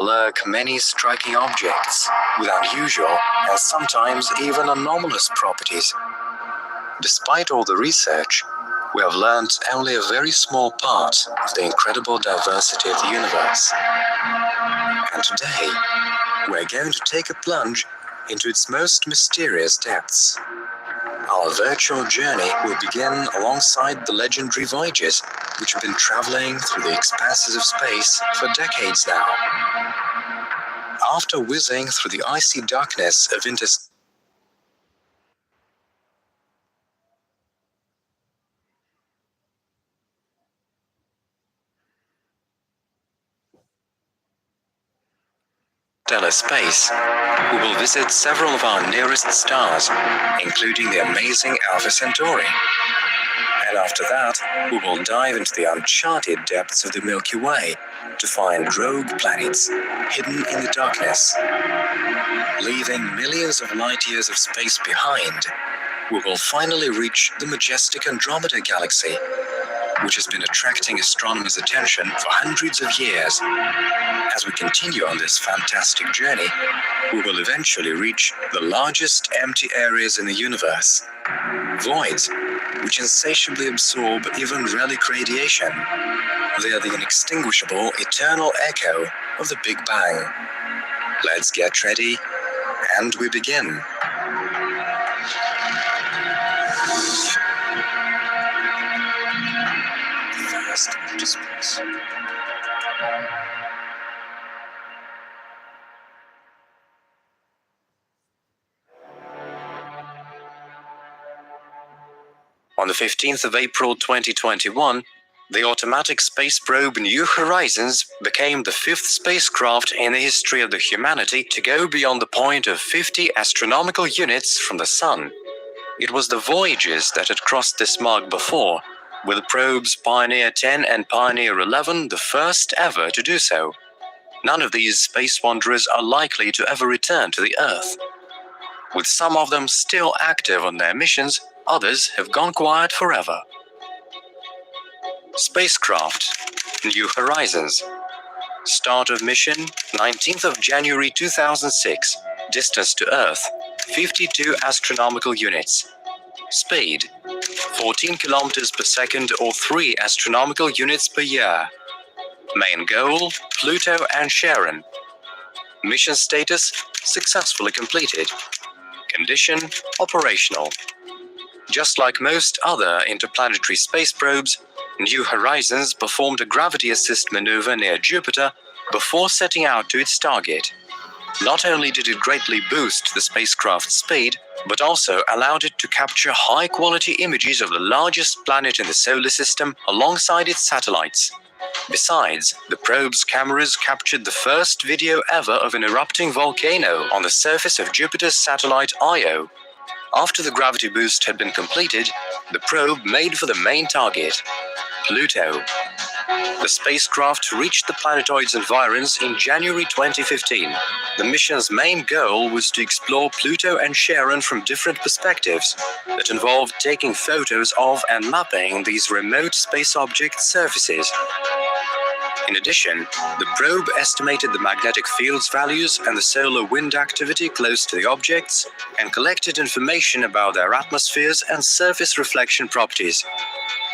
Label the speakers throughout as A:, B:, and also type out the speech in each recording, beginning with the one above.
A: lurk many striking objects with unusual and sometimes even anomalous properties. Despite all the research, we have learned only a very small part of the incredible diversity of the universe. And today, we're going to take a plunge into its most mysterious depths. Our virtual journey will begin alongside the legendary Voyagers, which have been traveling through the expanses of space for decades now. After whizzing through the icy darkness of interstellar space, we will visit several of our nearest stars, including the amazing Alpha Centauri. And after that, we will dive into the uncharted depths of the Milky Way to find rogue planets hidden in the darkness. Leaving millions of light years of space behind, we will finally reach the majestic Andromeda Galaxy, which has been attracting astronomers' attention for hundreds of years. As we continue on this fantastic journey, we will eventually reach the largest empty areas in the universe, voids which insatiably absorb even relic radiation. They are the inextinguishable, eternal echo of the Big Bang. Let's get ready, and we begin. Vast empty space. On the 15th of April 2021, the automatic space probe New Horizons became the fifth spacecraft in the history of the humanity to go beyond the point of 50 astronomical units from the Sun. It was the Voyagers that had crossed this mark before, with the probes Pioneer 10 and Pioneer 11 the first ever to do so. None of these space wanderers are likely to ever return to the Earth. With some of them still active on their missions, others have gone quiet forever. Spacecraft New Horizons. Start of mission 19th of January 2006. Distance to Earth 52 astronomical units. Speed 14 kilometers per second or 3 astronomical units per year. Main goal Pluto and Charon. Mission status successfully completed. Condition operational. Just like most other interplanetary space probes, New Horizons performed a gravity assist maneuver near Jupiter before setting out to its target. Not only did it greatly boost the spacecraft's speed, but also allowed it to capture high-quality images of the largest planet in the solar system alongside its satellites. Besides, the probe's cameras captured the first video ever of an erupting volcano on the surface of Jupiter's satellite Io. After the gravity boost had been completed, the probe made for the main target, Pluto. The spacecraft reached the planetoid's environs in January 2015. The mission's main goal was to explore Pluto and Charon from different perspectives that involved taking photos of and mapping these remote space object surfaces. In addition, the probe estimated the magnetic field's values and the solar wind activity close to the objects and collected information about their atmospheres and surface reflection properties.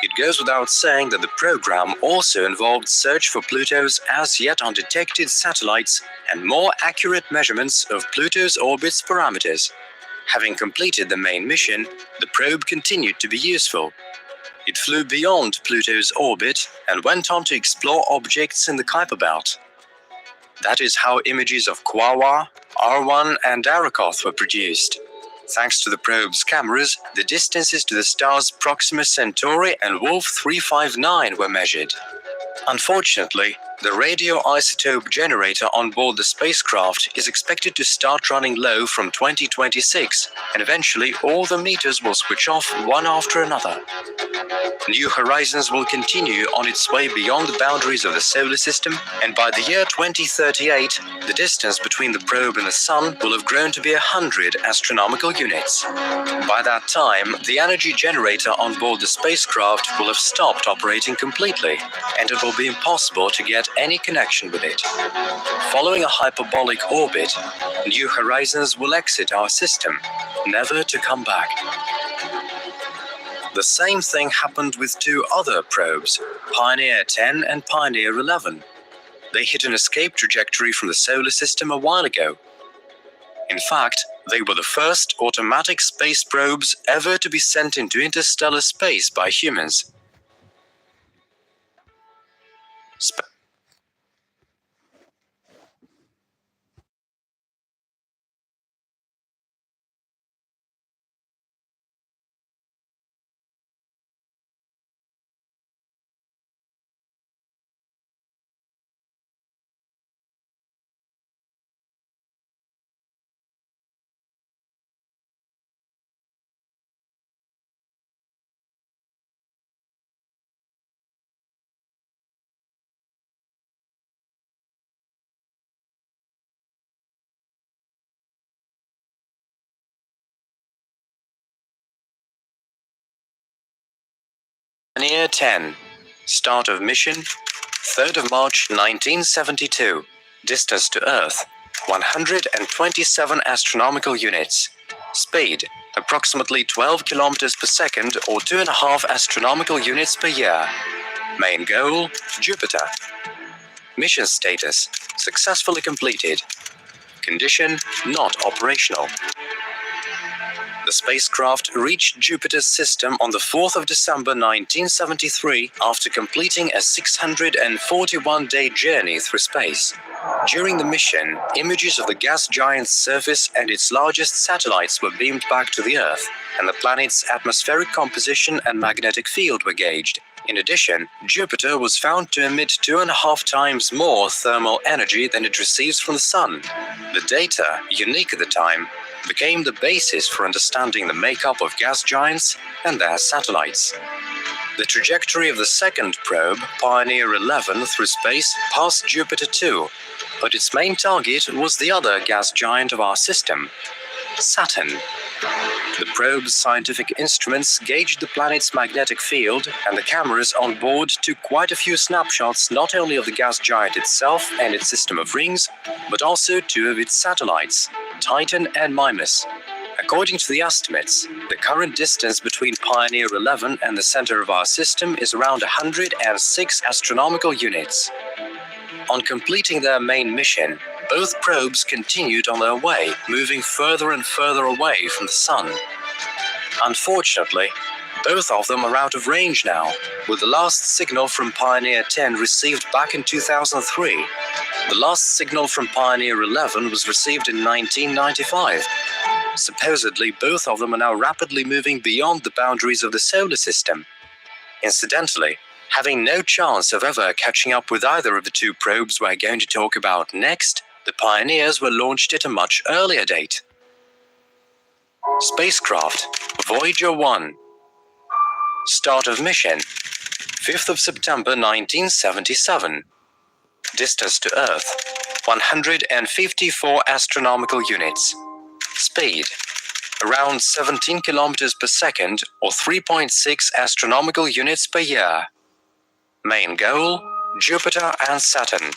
A: It goes without saying that the program also involved search for Pluto's as yet undetected satellites and more accurate measurements of Pluto's orbit's parameters. Having completed the main mission, the probe continued to be useful. It flew beyond Pluto's orbit and went on to explore objects in the Kuiper Belt. That is how images of Quaoar, R1 and Arrokoth were produced. Thanks to the probe's cameras, the distances to the stars Proxima Centauri and Wolf 359 were measured. Unfortunately, the radioisotope generator on board the spacecraft is expected to start running low from 2026, and eventually all the meters will switch off one after another. New Horizons will continue on its way beyond the boundaries of the solar system, and by the year 2038, the distance between the probe and the Sun will have grown to be 100 astronomical units. By that time, the energy generator on board the spacecraft will have stopped operating completely, and it will be impossible to get had any connection with it. Following a hyperbolic orbit, New Horizons will exit our system, never to come back. The same thing happened with two other probes, Pioneer 10 and Pioneer 11. They hit an escape trajectory from the solar system a while ago. In fact, they were the first automatic space probes ever to be sent into interstellar space by humans. Pioneer 10. Start of mission, 3rd of March 1972. Distance to Earth, 127 astronomical units. Speed, approximately 12 kilometers per second or 2.5 astronomical units per year. Main goal, Jupiter. Mission status, successfully completed. Condition, not operational. The spacecraft reached Jupiter's system on the 4th of December 1973 after completing a 641-day journey through space. During the mission, images of the gas giant's surface and its largest satellites were beamed back to the Earth, and the planet's atmospheric composition and magnetic field were gauged. In addition, Jupiter was found to emit 2.5 times more thermal energy than it receives from the Sun. The data, unique at the time, became the basis for understanding the makeup of gas giants and their satellites. The trajectory of the second probe, Pioneer 11, through space passed Jupiter too, but its main target was the other gas giant of our system, Saturn. The probe's scientific instruments gauged the planet's magnetic field, and the cameras on board took quite a few snapshots not only of the gas giant itself and its system of rings, but also two of its satellites, Titan and Mimas. According to the estimates, the current distance between Pioneer 11 and the center of our system is around 106 astronomical units. On completing their main mission, both probes continued on their way, moving further and further away from the Sun. Unfortunately, both of them are out of range now, with the last signal from Pioneer 10 received back in 2003. The last signal from Pioneer 11 was received in 1995. Supposedly, both of them are now rapidly moving beyond the boundaries of the solar system. Incidentally, having no chance of ever catching up with either of the two probes we're going to talk about next, the Pioneers were launched at a much earlier date. Spacecraft, Voyager 1. Start of mission, 5th of September 1977. Distance to Earth, 154 astronomical units. Speed, around 17 kilometers per second or 3.6 astronomical units per year. Main goal, Jupiter and Saturn.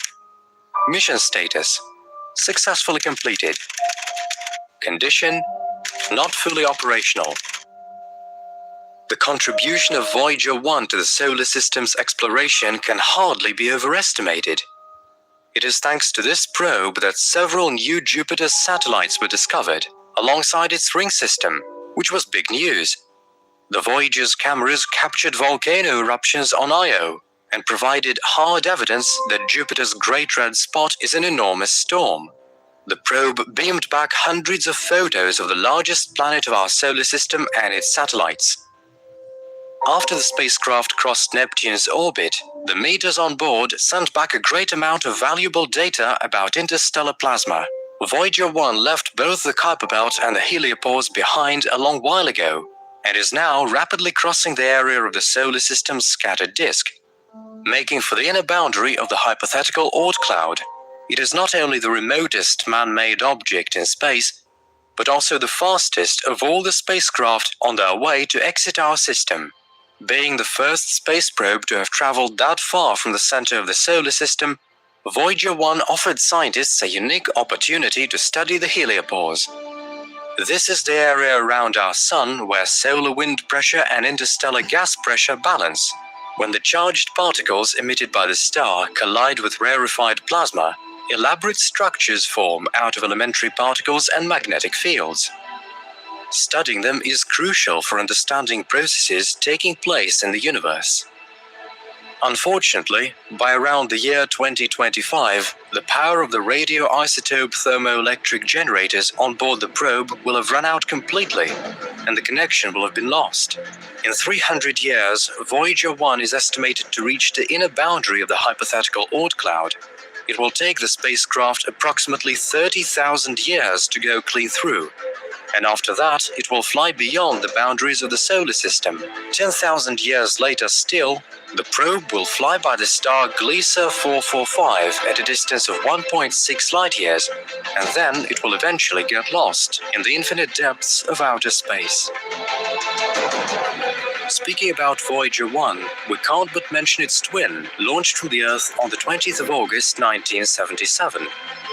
A: Mission status, successfully completed. Condition, not fully operational. The contribution of Voyager 1 to the solar system's exploration can hardly be overestimated. It is thanks to this probe that several new Jupiter satellites were discovered, alongside its ring system, which was big news. The Voyager's cameras captured volcano eruptions on Io, and provided hard evidence that Jupiter's Great Red Spot is an enormous storm. The probe beamed back hundreds of photos of the largest planet of our solar system and its satellites. After the spacecraft crossed Neptune's orbit, the meters on board sent back a great amount of valuable data about interstellar plasma. Voyager 1 left both the Kuiper Belt and the heliopause behind a long while ago, and is now rapidly crossing the area of the solar system's scattered disk, making for the inner boundary of the hypothetical Oort cloud. It is not only the remotest man-made object in space, but also the fastest of all the spacecraft on their way to exit our system. Being the first space probe to have traveled that far from the center of the solar system, Voyager 1 offered scientists a unique opportunity to study the heliopause. This is the area around our Sun where solar wind pressure and interstellar gas pressure balance. When the charged particles emitted by the star collide with rarefied plasma, elaborate structures form out of elementary particles and magnetic fields. Studying them is crucial for understanding processes taking place in the universe. Unfortunately, by around the year 2025, the power of the radioisotope thermoelectric generators on board the probe will have run out completely, and the connection will have been lost. In 300 years, Voyager 1 is estimated to reach the inner boundary of the hypothetical Oort cloud. It will take the spacecraft approximately 30,000 years to go clean through, and after that, it will fly beyond the boundaries of the solar system. 10,000 years later still, the probe will fly by the star Gliese 445 at a distance of 1.6 light-years, and then it will eventually get lost in the infinite depths of outer space. Speaking about Voyager 1, we can't but mention its twin, launched from the Earth on the 20th of August 1977.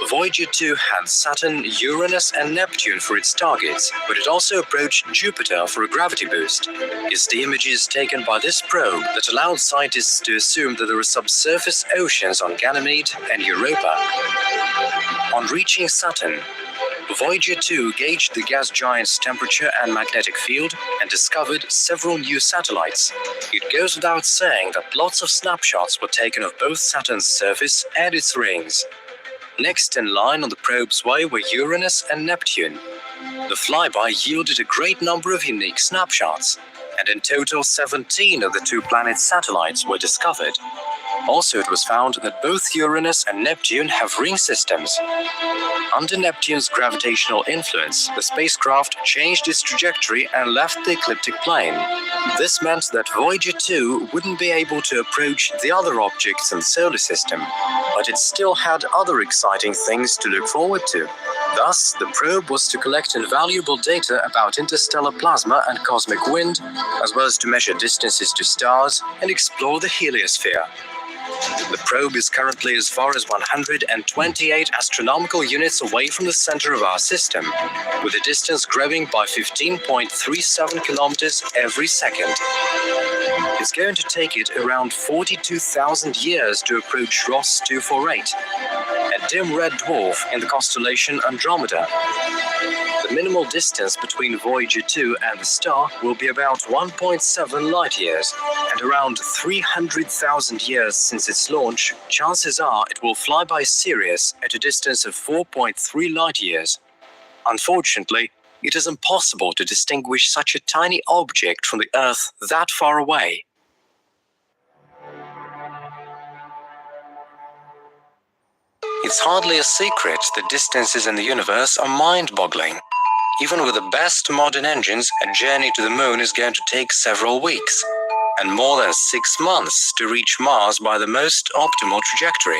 A: Voyager 2 had Saturn, Uranus and Neptune for its targets, but it also approached Jupiter for a gravity boost. It's the images taken by this probe that allowed scientists to assume that there are subsurface oceans on Ganymede and Europa. On reaching Saturn, Voyager 2 gauged the gas giant's temperature and magnetic field and discovered several new satellites. It goes without saying that lots of snapshots were taken of both Saturn's surface and its rings. Next in line on the probe's way were Uranus and Neptune. The flyby yielded a great number of unique snapshots, and in total 17 of the two planets' satellites were discovered. Also, it was found that both Uranus and Neptune have ring systems. Under Neptune's gravitational influence, the spacecraft changed its trajectory and left the ecliptic plane. This meant that Voyager 2 wouldn't be able to approach the other objects in the solar system, but it still had other exciting things to look forward to. Thus, the probe was to collect invaluable data about interstellar plasma and cosmic wind, as well as to measure distances to stars and explore the heliosphere. The probe is currently as far as 128 astronomical units away from the center of our system, with the distance growing by 15.37 kilometers every second. It's going to take it around 42,000 years to approach Ross 248, a dim red dwarf in the constellation Andromeda. The minimal distance between Voyager 2 and the star will be about 1.7 light-years, and around 300,000 years since its launch, chances are it will fly by Sirius at a distance of 4.3 light-years. Unfortunately, it is impossible to distinguish such a tiny object from the Earth that far away. It's hardly a secret that distances in the universe are mind-boggling. Even with the best modern engines, a journey to the moon is going to take several weeks, and more than 6 months to reach Mars by the most optimal trajectory.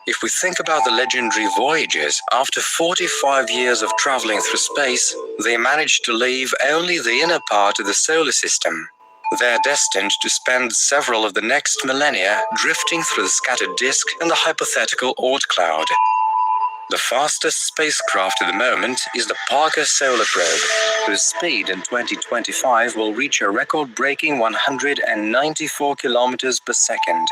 A: If we think about the legendary Voyagers, after 45 years of traveling through space, they managed to leave only the inner part of the solar system. They're destined to spend several of the next millennia drifting through the scattered disk and the hypothetical Oort cloud. The fastest spacecraft at the moment is the Parker Solar Probe, whose speed in 2025 will reach a record-breaking 194 kilometers per second.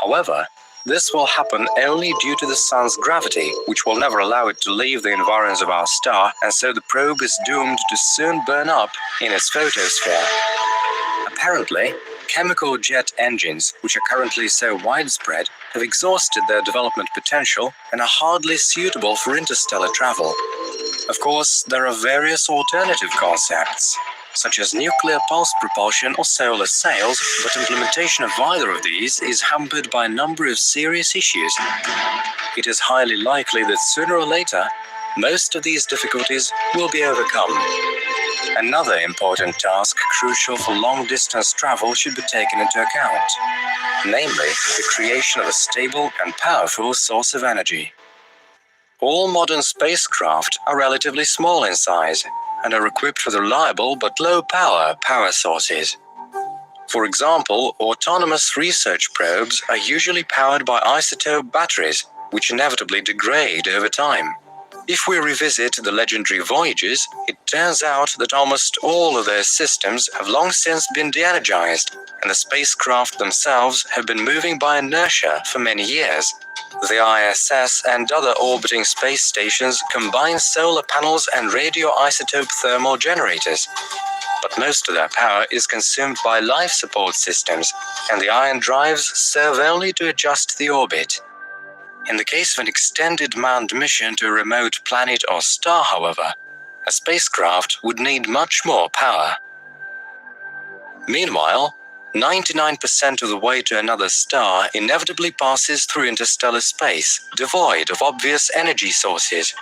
A: However, this will happen only due to the Sun's gravity, which will never allow it to leave the environs of our star, and so the probe is doomed to soon burn up in its photosphere. Apparently, chemical jet engines, which are currently so widespread, have exhausted their development potential and are hardly suitable for interstellar travel. Of course, there are various alternative concepts, such as nuclear pulse propulsion or solar sails, but implementation of either of these is hampered by a number of serious issues. It is highly likely that sooner or later, most of these difficulties will be overcome. Another important task crucial for long-distance travel should be taken into account, namely the creation of a stable and powerful source of energy. All modern spacecraft are relatively small in size and are equipped with reliable but low-power power sources. For example, autonomous research probes are usually powered by isotope batteries, which inevitably degrade over time. If we revisit the legendary Voyagers, it turns out that almost all of their systems have long since been de-energized, and the spacecraft themselves have been moving by inertia for many years. The ISS and other orbiting space stations combine solar panels and radioisotope thermal generators. But most of their power is consumed by life support systems, and the ion drives serve only to adjust the orbit. In the case of an extended manned mission to a remote planet or star, however, a spacecraft would need much more power. Meanwhile, 99% of the way to another star inevitably passes through interstellar space, devoid of obvious energy sources.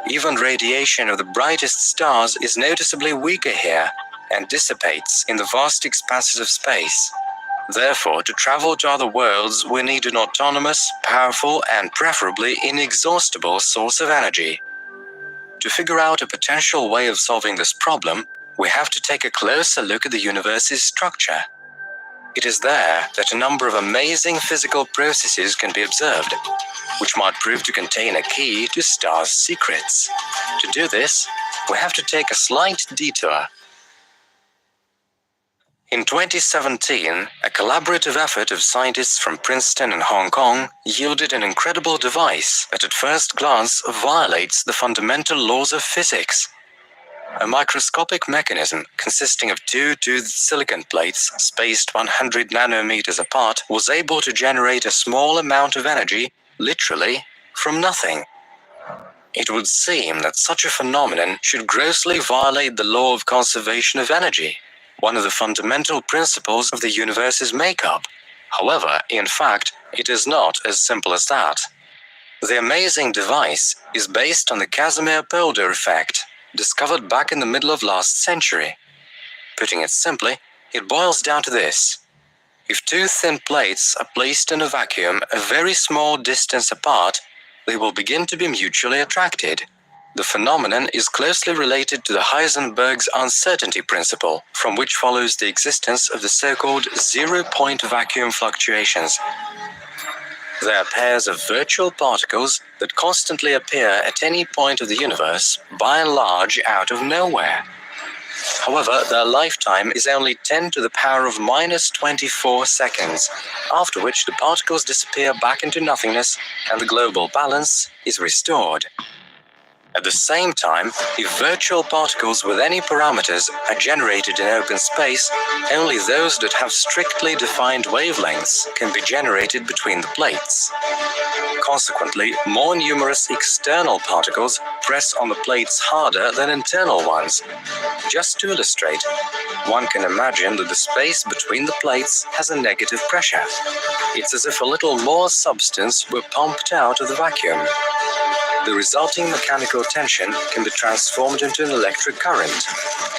A: Even radiation of the brightest stars is noticeably weaker here and dissipates in the vast expanses of space. Therefore, to travel to other worlds, we need an autonomous, powerful, and preferably inexhaustible source of energy. To figure out a potential way of solving this problem, we have to take a closer look at the universe's structure. It is there that a number of amazing physical processes can be observed, which might prove to contain a key to stars' secrets. To do this, we have to take a slight detour. In 2017, a collaborative effort of scientists from Princeton and Hong Kong yielded an incredible device that at first glance violates the fundamental laws of physics. A microscopic mechanism consisting of two toothed silicon plates spaced 100 nanometers apart was able to generate a small amount of energy, literally, from nothing. It would seem that such a phenomenon should grossly violate the law of conservation of energy, one of the fundamental principles of the universe's makeup. However, in fact, it is not as simple as that. The amazing device is based on the Casimir-Polder effect, discovered back in the middle of last century. Putting it simply, it boils down to this. If two thin plates are placed in a vacuum a very small distance apart, they will begin to be mutually attracted. The phenomenon is closely related to the Heisenberg's uncertainty principle, from which follows the existence of the so-called zero-point vacuum fluctuations. They are pairs of virtual particles that constantly appear at any point of the universe, by and large out of nowhere. However, their lifetime is only 10 to the power of minus 24 seconds, after which the particles disappear back into nothingness and the global balance is restored. At the same time, if virtual particles with any parameters are generated in open space, only those that have strictly defined wavelengths can be generated between the plates. Consequently, more numerous external particles press on the plates harder than internal ones. Just to illustrate, one can imagine that the space between the plates has a negative pressure. It's as if a little more substance were pumped out of the vacuum. The resulting mechanical tension can be transformed into an electric current,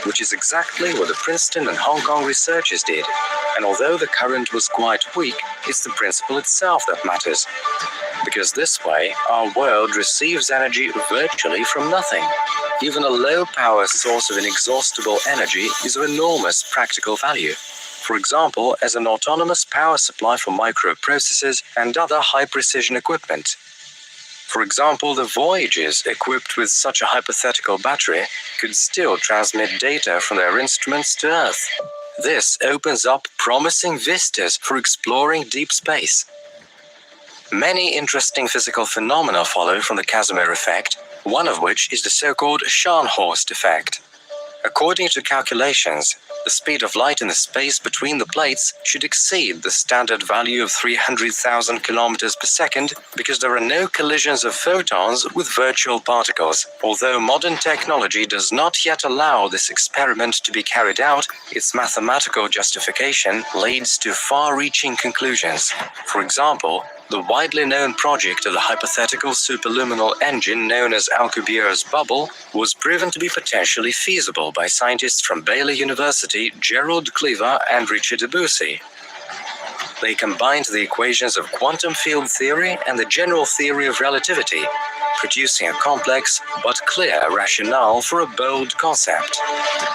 A: which is exactly what the Princeton and Hong Kong researchers did. And although the current was quite weak, it's the principle itself that matters. Because this way, our world receives energy virtually from nothing. Even a low-power source of inexhaustible energy is of enormous practical value. For example, as an autonomous power supply for microprocessors and other high-precision equipment. For example, the Voyagers equipped with such a hypothetical battery could still transmit data from their instruments to Earth. This opens up promising vistas for exploring deep space. Many interesting physical phenomena follow from the Casimir effect, one of which is the so-called Scharnhorst effect. According to calculations, the speed of light in the space between the plates should exceed the standard value of 300,000 kilometers per second because there are no collisions of photons with virtual particles. Although modern technology does not yet allow this experiment to be carried out, its mathematical justification leads to far-reaching conclusions. For example, the widely known project of the hypothetical superluminal engine known as Alcubierre's bubble was proven to be potentially feasible by scientists from Baylor University, Gerald Cleaver and Richard Debussy. They combined the equations of quantum field theory and the general theory of relativity, producing a complex but clear rationale for a bold concept.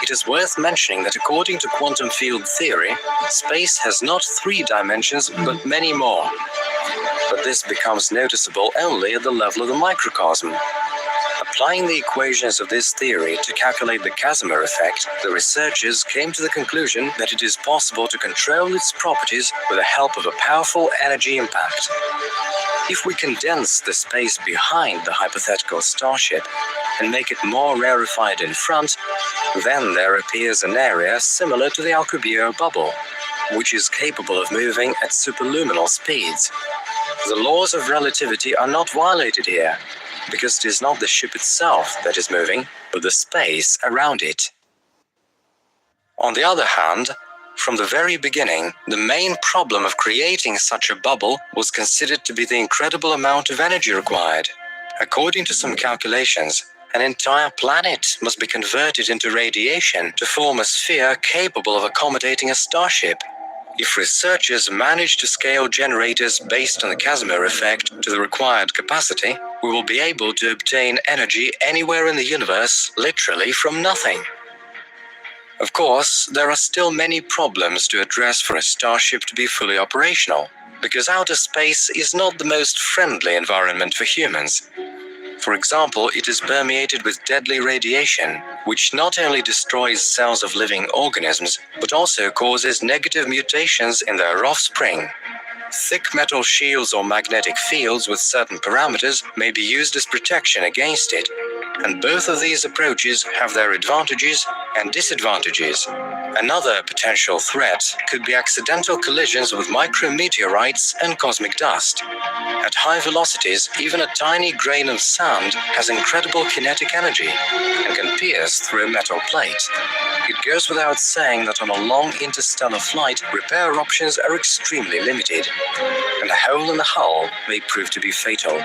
A: It is worth mentioning that according to quantum field theory, space has not 3 dimensions but many more. But this becomes noticeable only at the level of the microcosm. Applying the equations of this theory to calculate the Casimir effect, the researchers came to the conclusion that it is possible to control its properties with the help of a powerful energy impact. If we condense the space behind the hypothetical starship and make it more rarefied in front, then there appears an area similar to the Alcubierre bubble, which is capable of moving at superluminal speeds. The laws of relativity are not violated here, because it is not the ship itself that is moving, but the space around it. On the other hand, from the very beginning, the main problem of creating such a bubble was considered to be the incredible amount of energy required. According to some calculations, an entire planet must be converted into radiation to form a sphere capable of accommodating a starship. If researchers manage to scale generators based on the Casimir effect to the required capacity, we will be able to obtain energy anywhere in the universe, literally from nothing. Of course, there are still many problems to address for a starship to be fully operational, because outer space is not the most friendly environment for humans. For example, it is permeated with deadly radiation, which not only destroys cells of living organisms, but also causes negative mutations in their offspring. Thick metal shields or magnetic fields with certain parameters may be used as protection against it, and both of these approaches have their advantages and disadvantages. Another potential threat could be accidental collisions with micrometeorites and cosmic dust. At high velocities, even a tiny grain of sand has incredible kinetic energy and can pierce through a metal plate. It goes without saying that on a long interstellar flight, repair options are extremely limited, and a hole in the hull may prove to be fatal.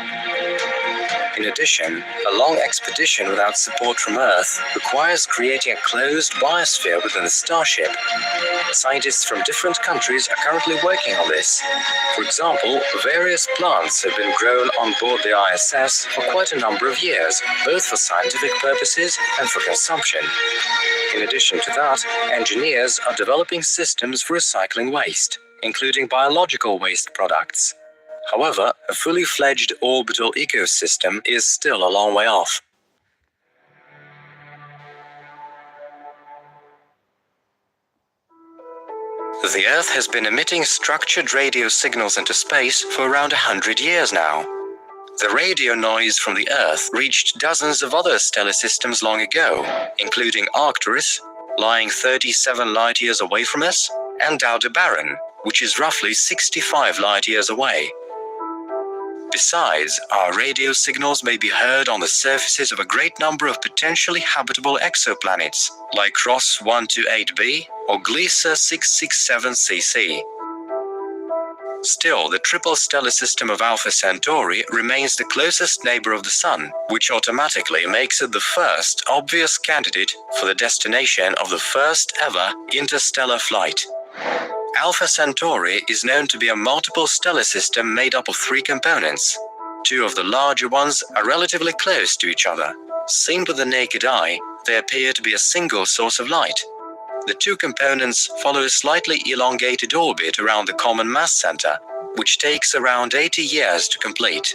A: In addition, a long expedition without support from Earth requires creating a closed biosphere within the starship. Scientists from different countries are currently working on this. For example, various plants have been grown on board the ISS for quite a number of years, both for scientific purposes and for consumption. In addition to that, engineers are developing systems for recycling waste, including biological waste products. However, a fully fledged orbital ecosystem is still a long way off. The Earth has been emitting structured radio signals into space for around 100 years now. The radio noise from the Earth reached dozens of other stellar systems long ago, including Arcturus, lying 37 light-years away from us, and Aldebaran, which is roughly 65 light-years away. Besides, our radio signals may be heard on the surfaces of a great number of potentially habitable exoplanets, like Ross 128b or Gliese 667cc. Still, the triple stellar system of Alpha Centauri remains the closest neighbor of the Sun, which automatically makes it the first obvious candidate for the destination of the first ever interstellar flight. Alpha Centauri is known to be a multiple stellar system made up of 3 components. 2 of the larger ones are relatively close to each other. Seen with the naked eye, they appear to be a single source of light. The 2 components follow a slightly elongated orbit around the common mass center, which takes around 80 years to complete.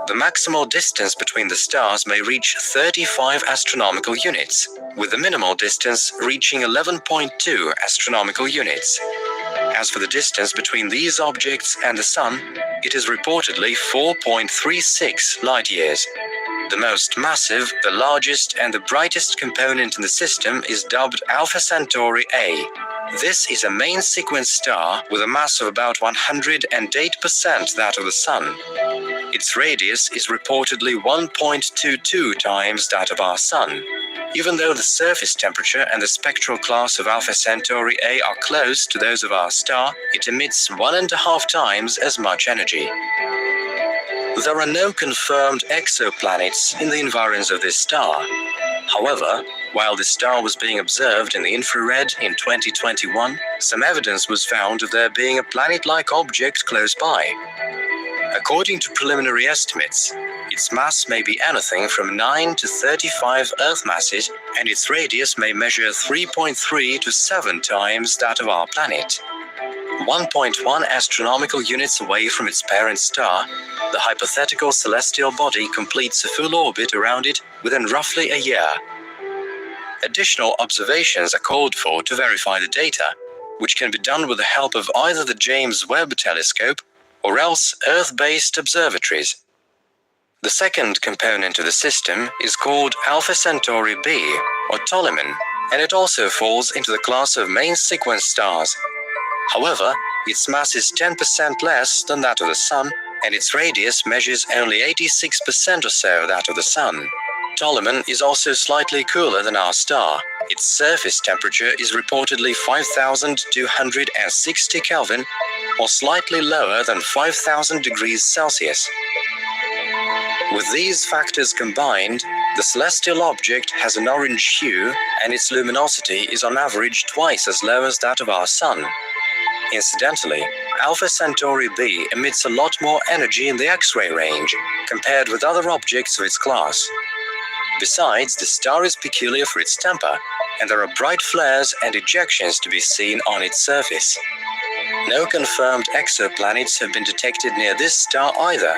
A: The maximal distance between the stars may reach 35 astronomical units, with the minimal distance reaching 11.2 astronomical units. As for the distance between these objects and the Sun, it is reportedly 4.36 light-years. The most massive, the largest, and the brightest component in the system is dubbed Alpha Centauri A. This is a main sequence star with a mass of about 108% that of the Sun. Its radius is reportedly 1.22 times that of our Sun. Even though the surface temperature and the spectral class of Alpha Centauri A are close to those of our star, it emits 1.5 times as much energy. There are no confirmed exoplanets in the environs of this star. However, while this star was being observed in the infrared in 2021, some evidence was found of there being a planet-like object close by. According to preliminary estimates, Its mass may be anything from 9 to 35 Earth masses, and its radius may measure 3.3 to 7 times that of our planet. 1.1 astronomical units away from its parent star, the hypothetical celestial body completes a full orbit around it within roughly a year. Additional observations are called for to verify the data, which can be done with the help of either the James Webb Telescope or else Earth-based observatories. The second component of the system is called Alpha Centauri b, or Ptolemy, and it also falls into the class of main sequence stars. However, its mass is 10% less than that of the Sun, and its radius measures only 86% or so that of the Sun. Ptolemy is also slightly cooler than our star. Its surface temperature is reportedly 5,260 Kelvin, or slightly lower than 5,000 degrees Celsius. With these factors combined, the celestial object has an orange hue, and its luminosity is on average twice as low as that of our Sun. Incidentally, Alpha Centauri b emits a lot more energy in the X-ray range compared with other objects of its class. Besides, the star is peculiar for its temper, and there are bright flares and ejections to be seen on its surface. No confirmed exoplanets have been detected near this star either.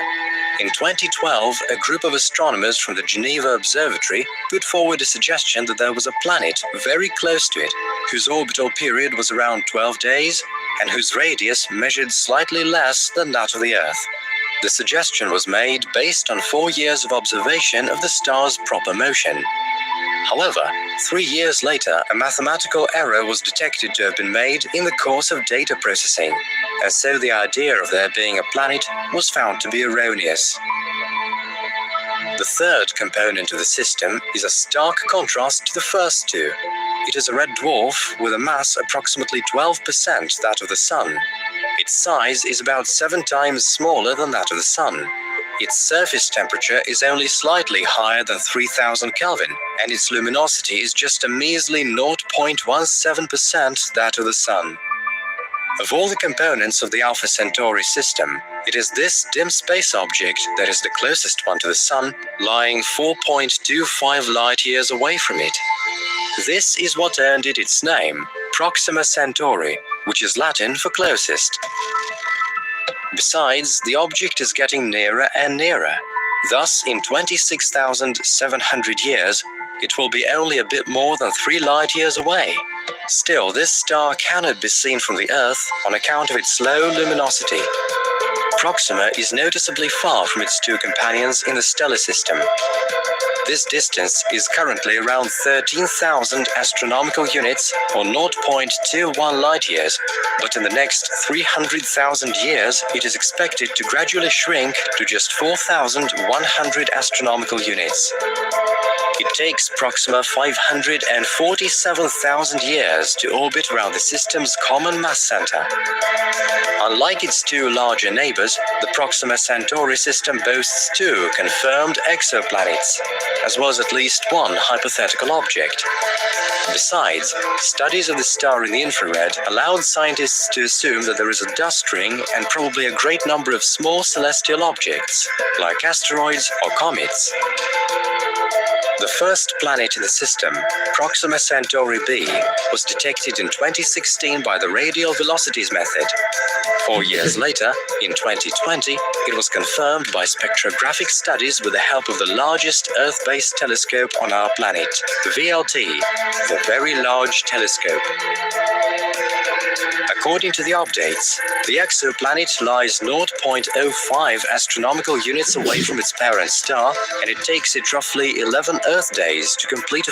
A: In 2012, a group of astronomers from the Geneva Observatory put forward a suggestion that there was a planet very close to it, whose orbital period was around 12 days, and whose radius measured slightly less than that of the Earth. The suggestion was made based on 4 years of observation of the star's proper motion. However, 3 years later, a mathematical error was detected to have been made in the course of data processing, and so the idea of there being a planet was found to be erroneous. The third component of the system is a stark contrast to the first two. It is a red dwarf with a mass approximately 12% that of the Sun. Its size is about 7 times smaller than that of the Sun. Its surface temperature is only slightly higher than 3000 Kelvin, and its luminosity is just a measly 0.17% that of the Sun. Of all the components of the Alpha Centauri system, it is this dim space object that is the closest one to the Sun, lying 4.25 light-years away from it. This is what earned it its name, Proxima Centauri, which is Latin for closest. Besides, the object is getting nearer and nearer. Thus, in 26,700 years, it will be only a bit more than 3 light-years away. Still, this star cannot be seen from the Earth on account of its low luminosity. Proxima is noticeably far from its two companions in the stellar system. This distance is currently around 13,000 astronomical units, or 0.21 light-years, but in the next 300,000 years, it is expected to gradually shrink to just 4,100 astronomical units. It takes Proxima 547,000 years to orbit around the system's common mass center. Unlike its two larger neighbors, the Proxima Centauri system boasts 2 confirmed exoplanets, as well as at least 1 hypothetical object. Besides, studies of the star in the infrared allowed scientists to assume that there is a dust ring and probably a great number of small celestial objects, like asteroids or comets. The first planet in the system, Proxima Centauri b, was detected in 2016 by the radial velocities method. 4 years later, in 2020, it was confirmed by spectrographic studies with the help of the largest Earth-based telescope on our planet, the VLT, the Very Large Telescope. According to the updates, the exoplanet lies 0.05 astronomical units away from its parent star, and it takes it roughly 11 Earth days to complete a